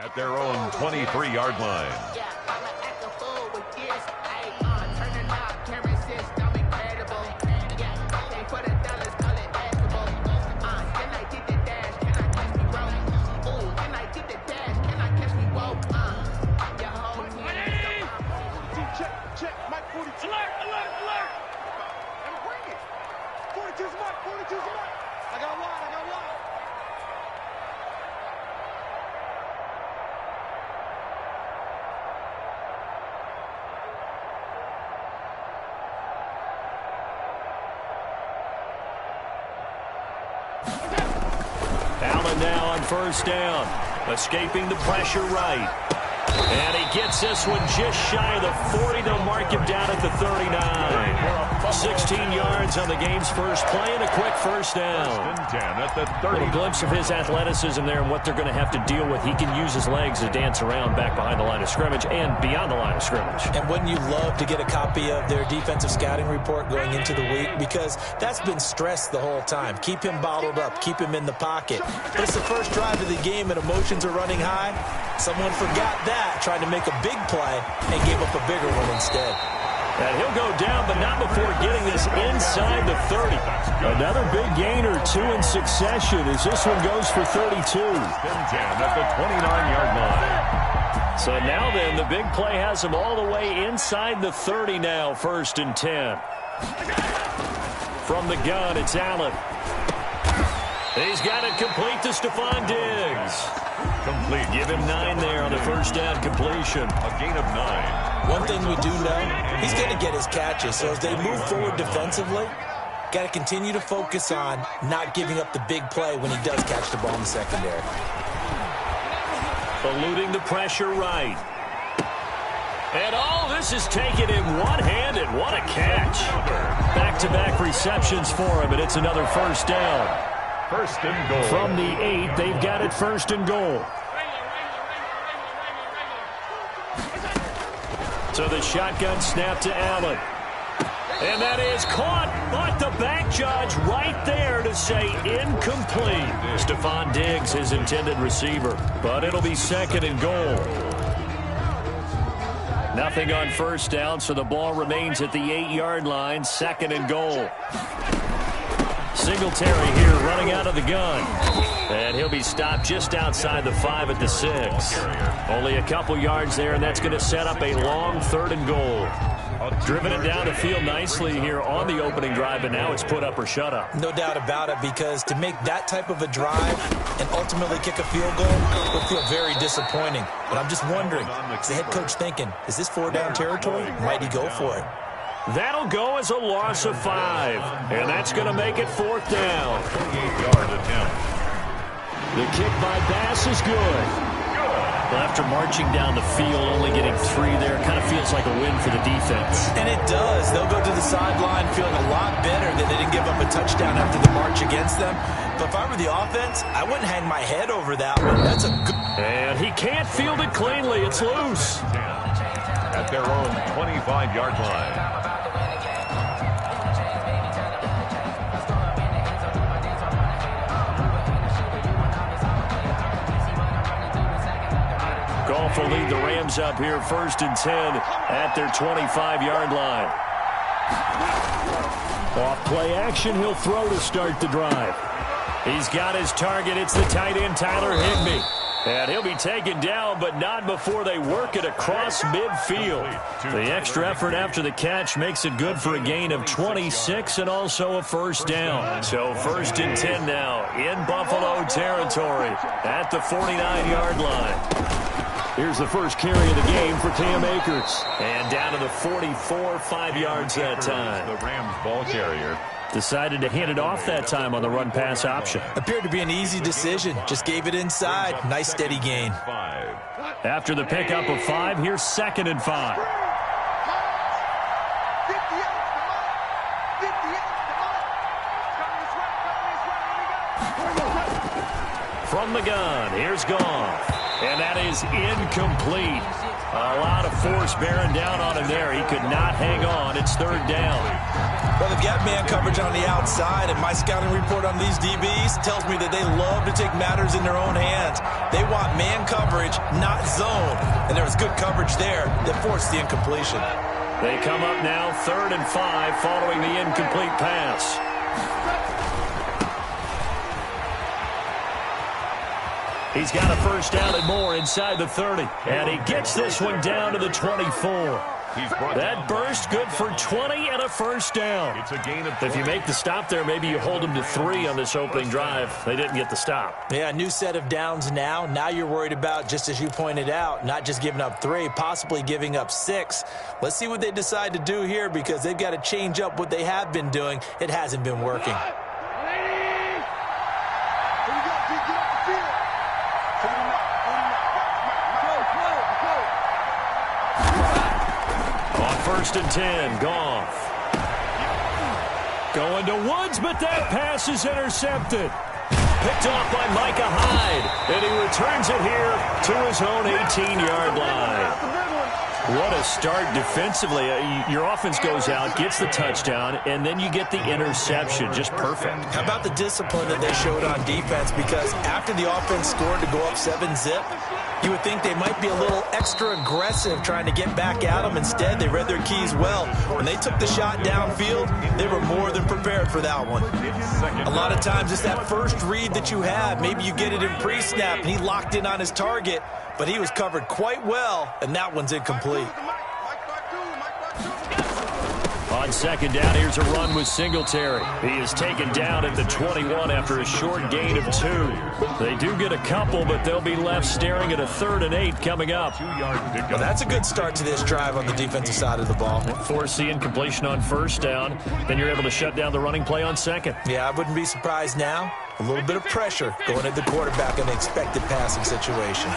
at their own 23-yard line. Allen now on first down, escaping the pressure right. And he gets this one just shy of the 40. They'll mark him down at the 39. 16 yards on the game's first play and a quick first down. A little glimpse of his athleticism there and what they're going to have to deal with. He can use his legs to dance around back behind the line of scrimmage and beyond the line of scrimmage. And wouldn't you love to get a copy of their defensive scouting report going into the week? Because that's been stressed the whole time. Keep him bottled up. Keep him in the pocket. But it's the first drive of the game and emotions are running high. Someone forgot that, tried to make a big play, and gave up a bigger one instead. And he'll go down, but not before getting this inside the 30. Another big gain or two in succession as this one goes for 32. At the 29-yard line. So now then, the big play has him all the way inside the 30 now, 1st and 10. From the gun, it's Allen. He's got it complete to Stephon Diggs. Complete. Give him 9 there on the first down completion. A gain of 9. One thing we do know, he's going to get his catches. So as they move forward defensively, got to continue to focus on not giving up the big play when he does catch the ball in the secondary. Eluding the pressure right. And all this is taken in one-handed. What a catch. Back-to-back receptions for him, and it's another first down. 1st and goal. From the 8, they've got it 1st and goal. So the shotgun snap to Allen. And that is caught, but the back judge right there to say incomplete. Stephon Diggs, his intended receiver. But it'll be 2nd and goal. Nothing on first down, so the ball remains at the 8-yard line. 2nd and goal. Singletary here running out of the gun. And he'll be stopped just outside the 5 at the 6. Only a couple yards there, and that's going to set up a long 3rd and goal. Driven it down the field nicely here on the opening drive, and now it's put up or shut up. No doubt about it, because to make that type of a drive and ultimately kick a field goal would feel very disappointing. But I'm just wondering, is the head coach thinking, is this 4-down territory? Might he go for it? That'll go as a loss of 5, and that's going to make it 4th down. 28-yard attempt. The kick by Bass is good. Well, after marching down the field, only getting 3 there, kind of feels like a win for the defense. And it does. They'll go to the sideline feeling a lot better that they didn't give up a touchdown after the march against them. But if I were the offense, I wouldn't hang my head over that one. That's a good... And he can't field it cleanly. It's loose. At their own 25-yard line. Goff will lead the Rams up here 1st and 10 at their 25-yard line. Off play action, he'll throw to start the drive. He's got his target. It's the tight end, Tyler Higbee. And he'll be taken down, but not before they work it across midfield. The extra effort after the catch makes it good for a gain of 26 and also a 1st down. So 1st and 10 now in Buffalo territory at the 49-yard line. Here's the first carry of the game for Cam Akers. And down to the 44, 5 yards that time. The Rams ball carrier. Decided to hand it off that time on the run-pass option. Appeared to be an easy decision. Just gave it inside. Nice steady gain. 5. After the pickup of 5, here's 2nd and 5. From the gun, here's Goff. And that is incomplete. A lot of force bearing down on him there. He could not hang on. It's third down. Well, they've got man coverage on the outside, and my scouting report on these DBs tells me that they love to take matters in their own hands. They want man coverage, not zone. And there was good coverage there that forced the incompletion. They come up now 3rd and 5 following the incomplete pass. He's got a first down and more inside the 30. And he gets this one down to the 24. That burst good for 20 and a first down. It's a gain of 20. If you make the stop there, maybe you hold them to 3 on this opening drive. They didn't get the stop. Yeah, new set of downs now. Now you're worried about, just as you pointed out, not just giving up 3, possibly giving up 6. Let's see what they decide to do here, because they've got to change up what they have been doing. It hasn't been working. First and 10, Goff. Going to Woods, but that pass is intercepted. Picked off by Micah Hyde, and he returns it here to his own 18-yard line. What a start defensively. Your offense goes out, gets the touchdown, and then you get the interception. Just perfect. How about the discipline that they showed on defense? Because after the offense scored to go up 7-zip, you would think they might be a little extra aggressive trying to get back at them. Instead, they read their keys well. When they took the shot downfield, they were more than prepared for that one. A lot of times it's that first read that you have. Maybe you get it in pre-snap, and he locked in on his target, but he was covered quite well, and that one's incomplete. On second down, here's a run with Singletary. He is taken down at the 21 after a short gain of 2. They do get a couple, but they'll be left staring at a 3rd and 8 coming up. Well, that's a good start to this drive on the defensive side of the ball. Force the incompletion on first down, then you're able to shut down the running play on second. Yeah, I wouldn't be surprised now. A little bit of pressure going at the quarterback in the expected passing situation.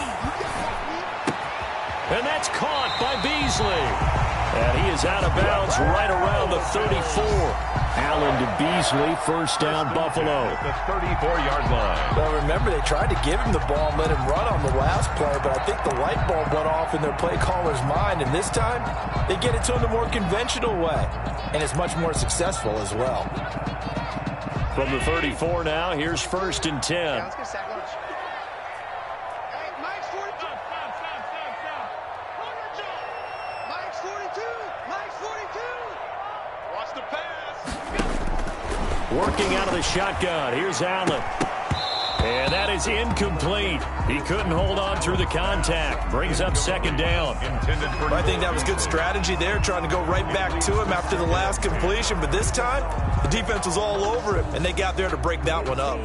And that's caught by Beasley. And he is out of bounds right around the 34. Allen to Beasley, first down, Buffalo. The 34-yard line. Well, remember, they tried to give him the ball and let him run on the last play, but I think the light bulb went off in their play caller's mind, and this time they get it to him the more conventional way, and it's much more successful as well. From the 34 now, here's first and 10. Working out of the shotgun. Here's Allen. And that is incomplete. He couldn't hold on through the contact. Brings up second down. I think that was good strategy there, trying to go right back to him after the last completion. But this time, the defense was all over him, and they got there to break that one up.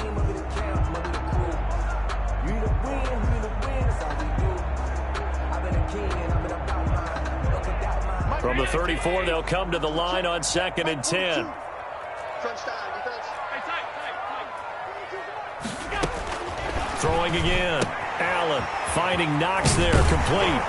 From the 34, they'll come to the line on second and 10. Throwing again. Allen finding Knox there, complete.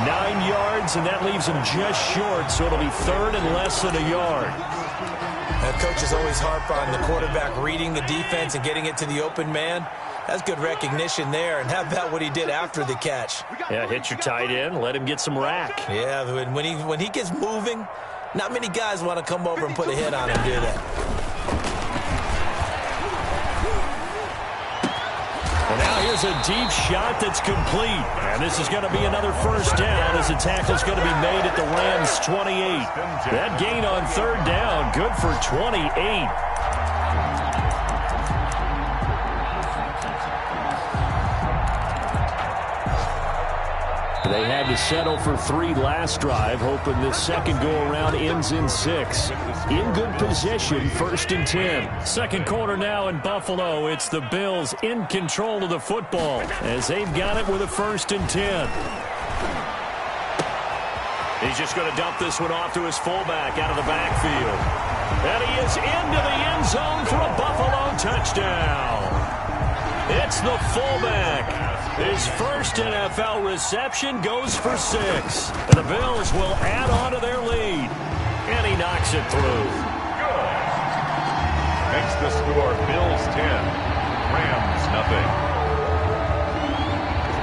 9 yards, and that leaves him just short, so it'll be 3rd and less than a yard. That coach is always harp on the quarterback reading the defense and getting it to the open man. That's good recognition there, and how about what he did after the catch? Yeah, hit your tight end, let him get some rack. Yeah, when he gets moving, not many guys want to come over and put a hit on him, do they? And now here's a deep shot that's complete. And this is going to be another first down as the tackle's going to be made at the Rams' 28. That gain on third down, good for 28. They had to settle for 3 last drive, hoping this second go-around ends in 6. In good position, first and 10. Second quarter now in Buffalo. It's the Bills in control of the football as they've got it with a first and 10. He's just going to dump this one off to his fullback out of the backfield. And he is into the end zone for a Buffalo touchdown. It's the fullback. His first NFL reception goes for 6. And the Bills will add on to their lead. And he knocks it through. Good. Makes the score Bills 10, Rams nothing.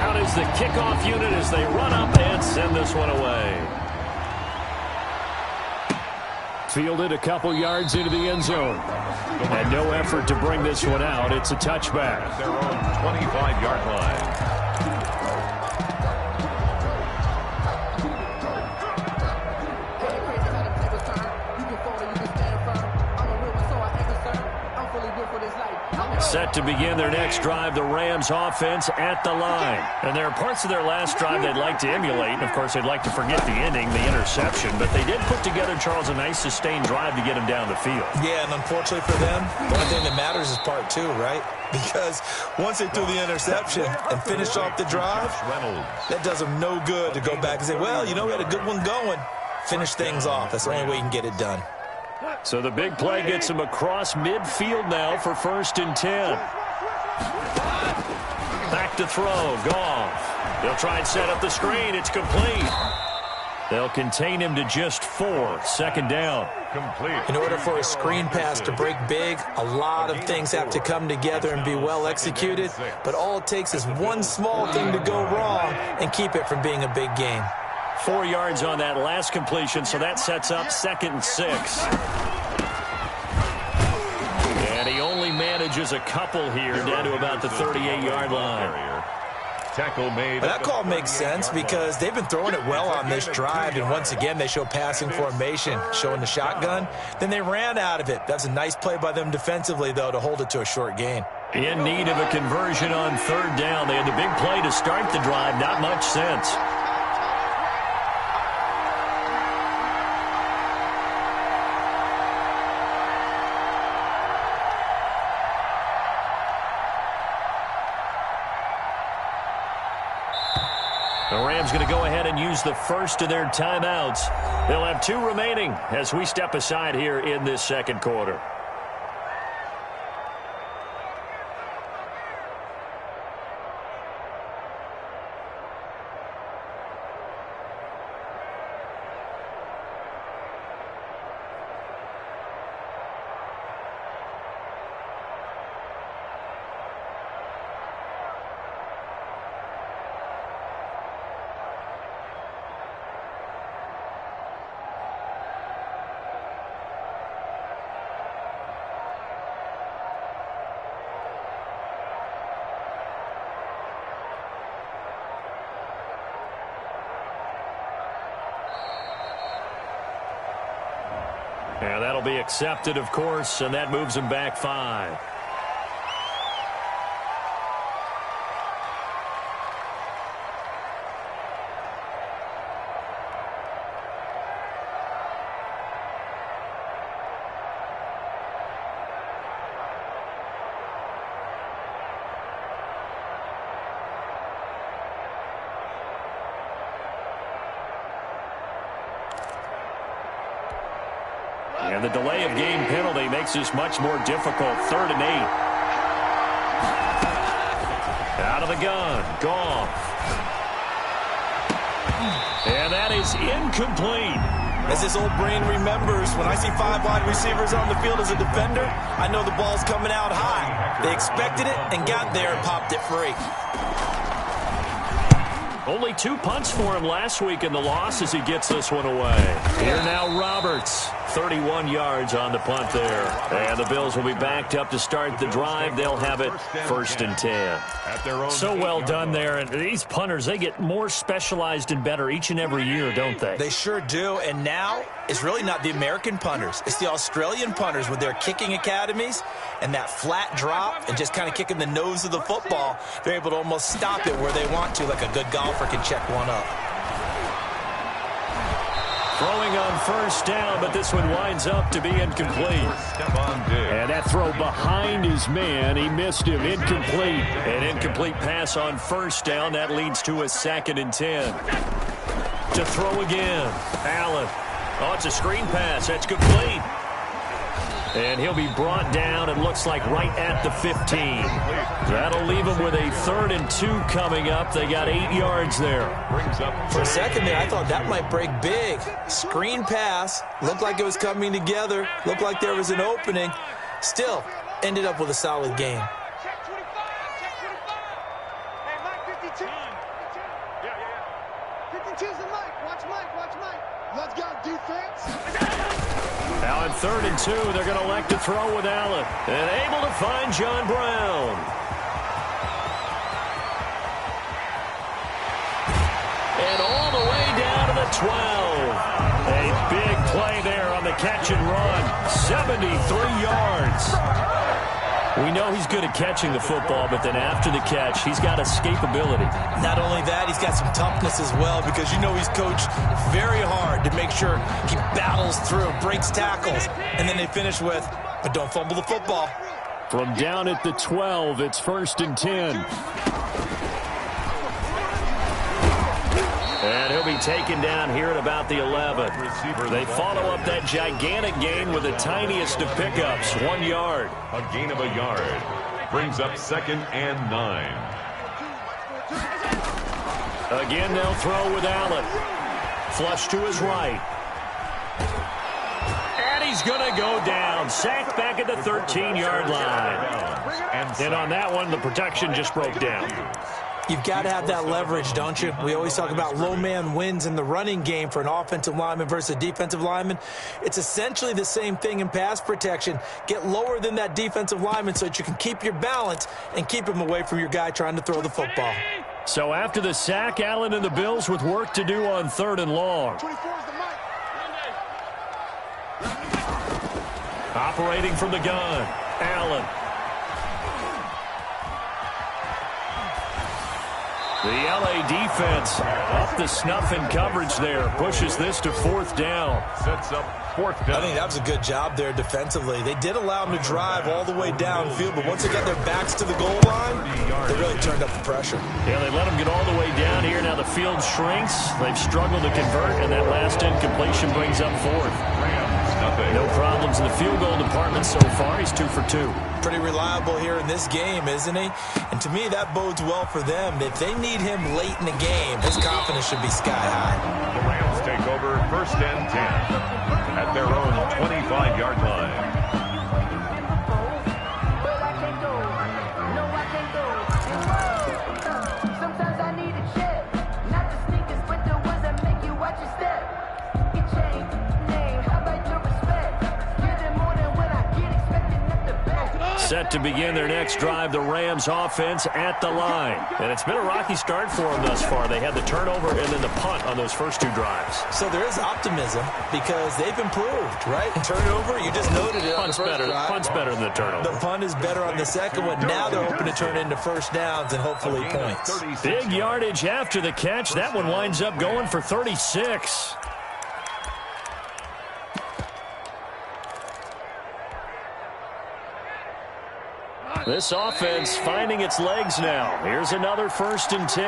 Out is the kickoff unit as they run up and send this one away. Fielded a couple yards into the end zone. And no effort to bring this one out. It's a touchback. At their own 25-yard line. Set to begin their next drive, the Rams offense at the line. And there are parts of their last drive they'd like to emulate. And, of course, they'd like to forget the ending, the interception. But they did put together, Charles, a nice sustained drive to get him down the field. Yeah, and unfortunately for them, the only thing that matters is part two, right? Because once they threw the interception and finished off the drive, that does them no good to go back and say, well, you know, we had a good one going. Finish things off. That's the only way you can get it done. So the big play gets him across midfield now for 1st and 10. Back to throw. Goff. They'll try and set up the screen. It's complete. They'll contain him to just 4. 2nd down. Complete. In order for a screen pass to break big, a lot of things have to come together and be well executed. But all it takes is one small thing to go wrong and keep it from being a big game. 4 yards on that last completion, so that sets up 2nd and 6. And he only manages a couple here down to about the 38-yard line. Tackle made. But that call makes sense because they've been throwing it well on this drive, and once again they show passing formation, showing the shotgun. Then they ran out of it. That's a nice play by them defensively, though, to hold it to a short gain. In need of a conversion on 3rd down. They had the big play to start the drive. Not much sense. The Rams going to go ahead and use the first of their timeouts. They'll have 2 remaining as we step aside here in this 2nd quarter. And that'll be accepted, of course, and that moves him back 5. And the delay of game penalty makes this much more difficult. 3rd and 8. Out of the gun. Goff. And that is incomplete. As this old brain remembers, when I see 5 wide receivers on the field as a defender, I know the ball's coming out high. They expected it and got there and popped it free. Only 2 punts for him last week in the loss as he gets this one away. Here now Roberts. 31 yards on the punt there. And the Bills will be backed up to start the drive. They'll have it 1st and 10. So well done there. And these punters, they get more specialized and better each and every year, don't they? They sure do. And now it's really not the American punters. It's the Australian punters with their kicking academies and that flat drop and just kind of kicking the nose of the football. They're able to almost stop it where they want to, like a good golfer can check one up. Throwing on 1st down, but this one winds up to be incomplete. And that throw behind his man, he missed him. Incomplete. An incomplete pass on 1st down. That leads to a 2nd and 10. To throw again. Allen. Oh, it's a screen pass. That's complete. And he'll be brought down, it looks like right at the 15. That'll leave him with a 3rd and 2 coming up. They got 8 yards there. For a second there, I thought that might break big. Screen pass. Looked like it was coming together. Looked like there was an opening. Still, ended up with a solid game. 52's the Mike. Watch Mike. Watch Mike. Let's go, defense. Now on 3rd and 2, they're going to elect to throw with Allen. And able to find John Brown. And all the way down to the 12. A big play there on the catch and run. 73 yards. We know he's good at catching the football, but then after the catch, he's got escapability. Not only that, he's got some toughness as well, because you know he's coached very hard to make sure he battles through, breaks tackles, and then they finish with, but don't fumble the football. From down at the 12, it's 1st and 10. And he'll be taken down here at about the 11. They follow up that gigantic gain with the tiniest of pickups, 1 yard. A gain of a yard brings up 2nd and 9. Again, they'll throw with Allen. Flush to his right. And he's going to go down. Sacked back at the 13-yard line. And on that one, the protection just broke down. You've got to have that leverage, don't you? We always talk about low man wins in the running game for an offensive lineman versus a defensive lineman. It's essentially the same thing in pass protection. Get lower than that defensive lineman so that you can keep your balance and keep him away from your guy trying to throw the football. So after the sack, Allen and the Bills with work to do on 3rd and long. 24's the Mike. Operating from the gun, Allen. The L.A. defense up the snuff in coverage there. Pushes this to 4th down. Sets up 4th down. I think that was a good job there defensively. They did allow them to drive all the way downfield, but once they got their backs to the goal line, they really turned up the pressure. Yeah, they let them get all the way down here. Now the field shrinks. They've struggled to convert, and that last incompletion brings up 4th. No problems in the field goal department so far. He's 2 for 2. Pretty reliable here in this game, isn't he? And to me, that bodes well for them. If they need him late in the game, his confidence should be sky high. The Rams take over 1st and 10 at their own 25-yard line. Set to begin their next drive, the Rams offense at the line. And it's been a rocky start for them thus far. They had the turnover and then the punt on those first 2 drives. So there is optimism because they've improved, right? Turnover, you just noted it. Punt's better than the turnover. The punt is better on the second one. Now they're hoping to turn into first downs and hopefully points. Big yardage after the catch. That one winds up going for 36. This offense finding its legs now. Here's another 1st and 10.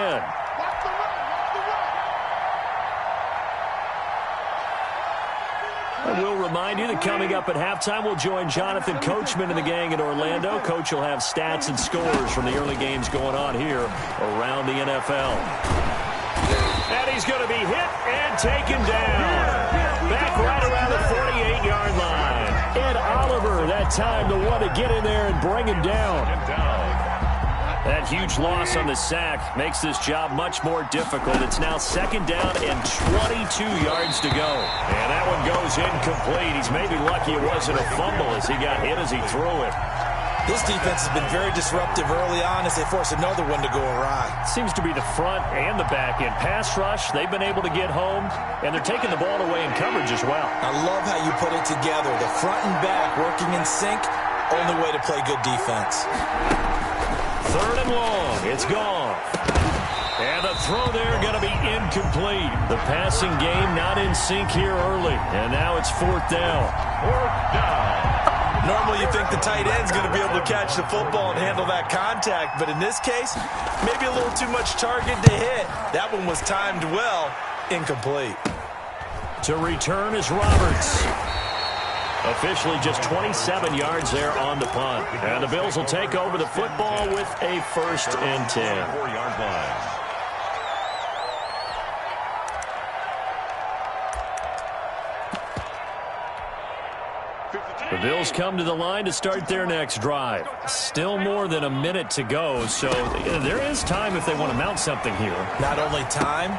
And we'll remind you that coming up at halftime, we'll join Jonathan Coachman and the gang in Orlando. Coach will have stats and scores from the early games going on here around the NFL. And he's going to be hit and taken down. Back right around the 48-yard line. Ed Oliver, that time the one to get in there and bring him down. That huge loss on the sack makes this job much more difficult. It's now 2nd down and 22 yards to go. And that one goes incomplete. He's maybe lucky it wasn't a fumble as he got hit as he threw it. This defense has been very disruptive early on as they force another one to go awry. Seems to be the front and the back end. Pass rush, they've been able to get home, and they're taking the ball away in coverage as well. I love how you put it together. The front and back working in sync, only way to play good defense. 3rd and long, it's gone. And the throw there going to be incomplete. The passing game not in sync here early, and now it's 4th down. 4th down. Normally you think the tight end's going to be able to catch the football and handle that contact, but in this case, maybe a little too much target to hit. That one was timed well, incomplete. To return is Roberts. Officially just 27 yards there on the punt. And the Bills will take over the football with a 1st and 10. 4-yard line. The Bills come to the line to start their next drive. Still more than a minute to go, so there is time if they want to mount something here. Not only time,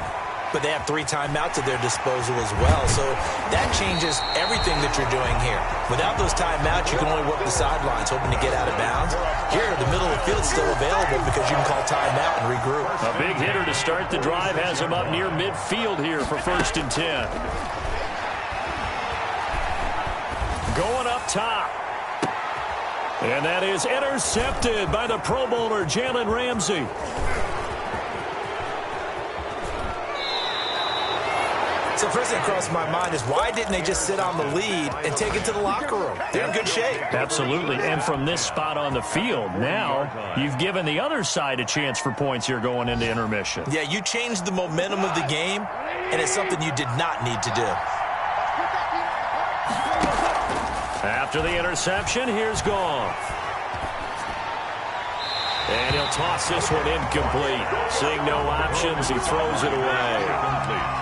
but they have 3 timeouts at their disposal as well. So that changes everything that you're doing here. Without those timeouts, you can only work the sidelines, hoping to get out of bounds. Here, the middle of the field is still available because you can call timeout and regroup. A big hitter to start the drive has him up near midfield here for 1st and 10. Going up top. And that is intercepted by the Pro Bowler, Jalen Ramsey. So first thing across my mind is why didn't they just sit on the lead and take it to the locker room? They're in good shape. Absolutely. And from this spot on the field, now you've given the other side a chance for points here going into intermission. Yeah, you changed the momentum of the game, and it's something you did not need to do. After the interception, here's Goff. And he'll toss this one incomplete. Seeing no options, he throws it away.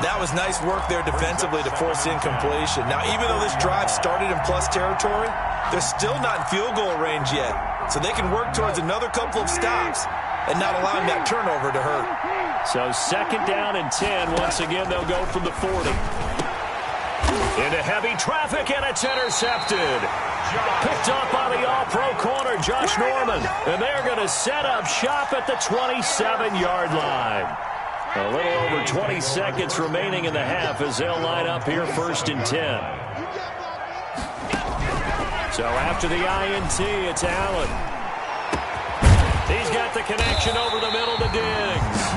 That was nice work there defensively to force incompletion. Now, even though this drive started in plus territory, they're still not in field goal range yet. So they can work towards another couple of stops and not allowing that turnover to hurt. So 2nd down and 10. Once again, they'll go from the 40. Into heavy traffic, and it's intercepted. Picked up by the all-pro corner, Josh Norman. And they're going to set up shop at the 27-yard line. A little over 20 seconds remaining in the half as they'll line up here 1st and 10. So after the INT, it's Allen. He's got the connection over the middle to Diggs.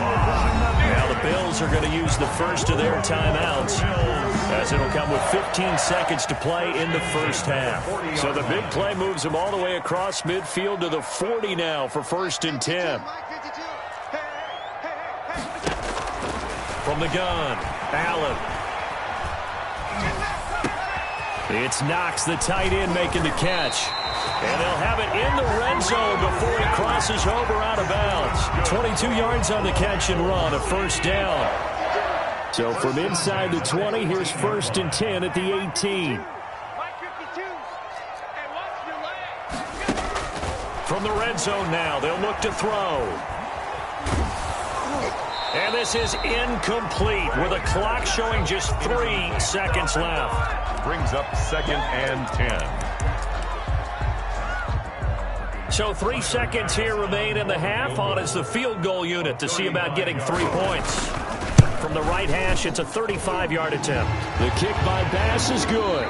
Now the Bills are going to use the first of their timeouts, as it'll come with 15 seconds to play in the first half. So the big play moves them all the way across midfield to the 40 now for 1st and 10. From the gun, Allen. It's Knox, the tight end, making the catch. And they'll have it in the red zone before he crosses over out of bounds. 22 yards on the catch and run, a 1st down. So from inside the 20, here's 1st and 10 at the 18. From the red zone now, they'll look to throw. And this is incomplete with a clock showing just 3 seconds left. Brings up 2nd and 10. So 3 seconds here remain in the half. On is the field goal unit to see about getting 3 points. From the right hash, it's a 35-yard attempt. The kick by Bass is good.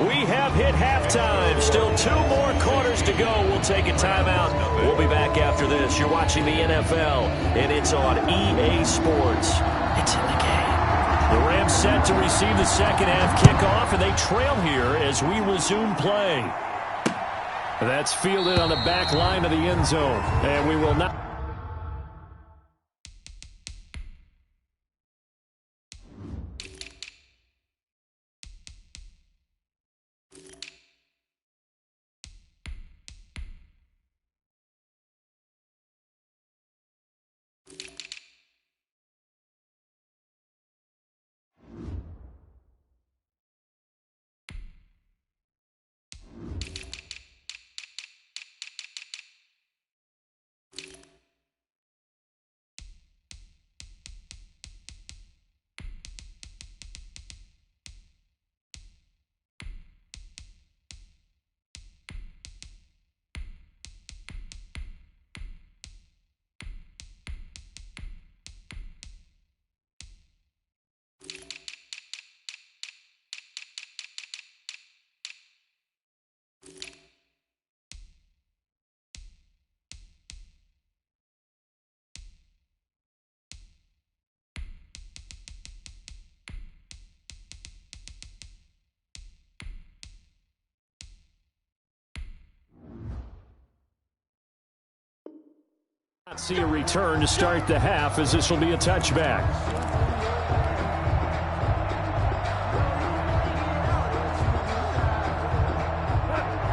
We have hit halftime. Still 2 more quarters to go. We'll take a timeout. We'll be back after this. You're watching the NFL, and it's on EA Sports. It's in the game. The Rams set to receive the second half kickoff, and they trail here as we resume play. That's fielded on the back line of the end zone, and we will not. Not see a return to start the half, as this will be a touchback.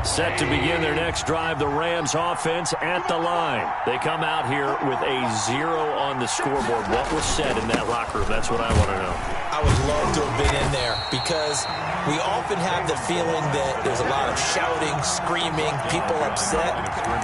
Set to begin their next drive, the Rams offense at the line. They come out here with a 0 on the scoreboard. What was said in that locker room? That's what I want to know. I would love to have been in there because we often have the feeling that there's a lot of shouting, screaming, people upset.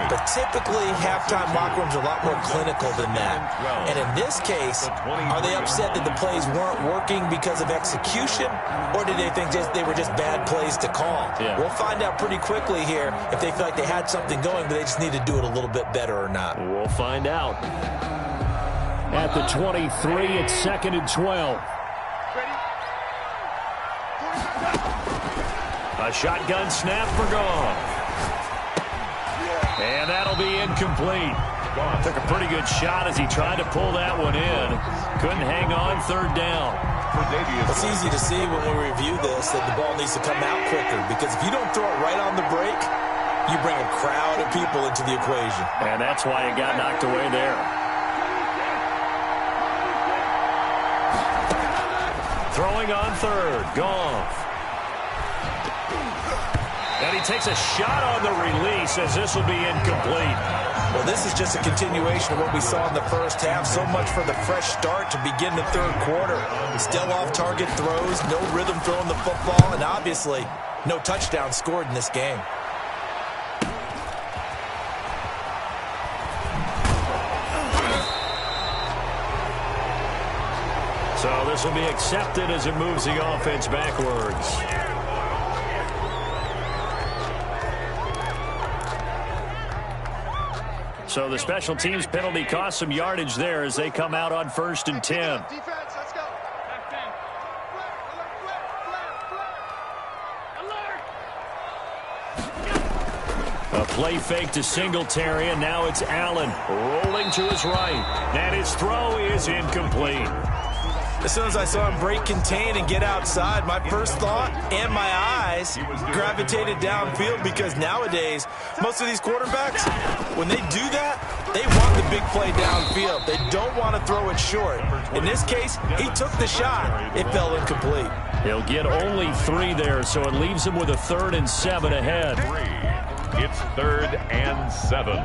But typically, halftime locker rooms are a lot more clinical than that. And in this case, are they upset that the plays weren't working because of execution? Or did they think they were just bad plays to call? Yeah. We'll find out pretty quickly here if they feel like they had something going, but they just need to do it a little bit better or not. We'll find out. At the 23, it's 2nd and 12. A shotgun snap for Goff. And that'll be incomplete. Goff took a pretty good shot as he tried to pull that one in. Couldn't hang on, 3rd down. It's easy to see when we review this that the ball needs to come out quicker, because if you don't throw it right on the break, you bring a crowd of people into the equation. And that's why it got knocked away there. Throwing on 3rd, Goff. And he takes a shot on the release as this will be incomplete. Well, this is just a continuation of what we saw in the first half. So much for the fresh start to begin the 3rd quarter. Still off-target throws, no rhythm throwing the football, and obviously no touchdown scored in this game. So this will be accepted as it moves the offense backwards. So the special teams penalty cost some yardage there as they come out on 1st and 10. Defense, let's go. A play fake to Singletary, and now it's Allen rolling to his right. And his throw is incomplete. As soon as I saw him break contain and get outside, my first thought and my eyes gravitated downfield, because nowadays, most of these quarterbacks, when they do that, they want the big play downfield. They don't want to throw it short. In this case, he took the shot. It fell incomplete. He'll get only 3 there, so it leaves him with a 3rd and 7 ahead. It's 3rd and 7.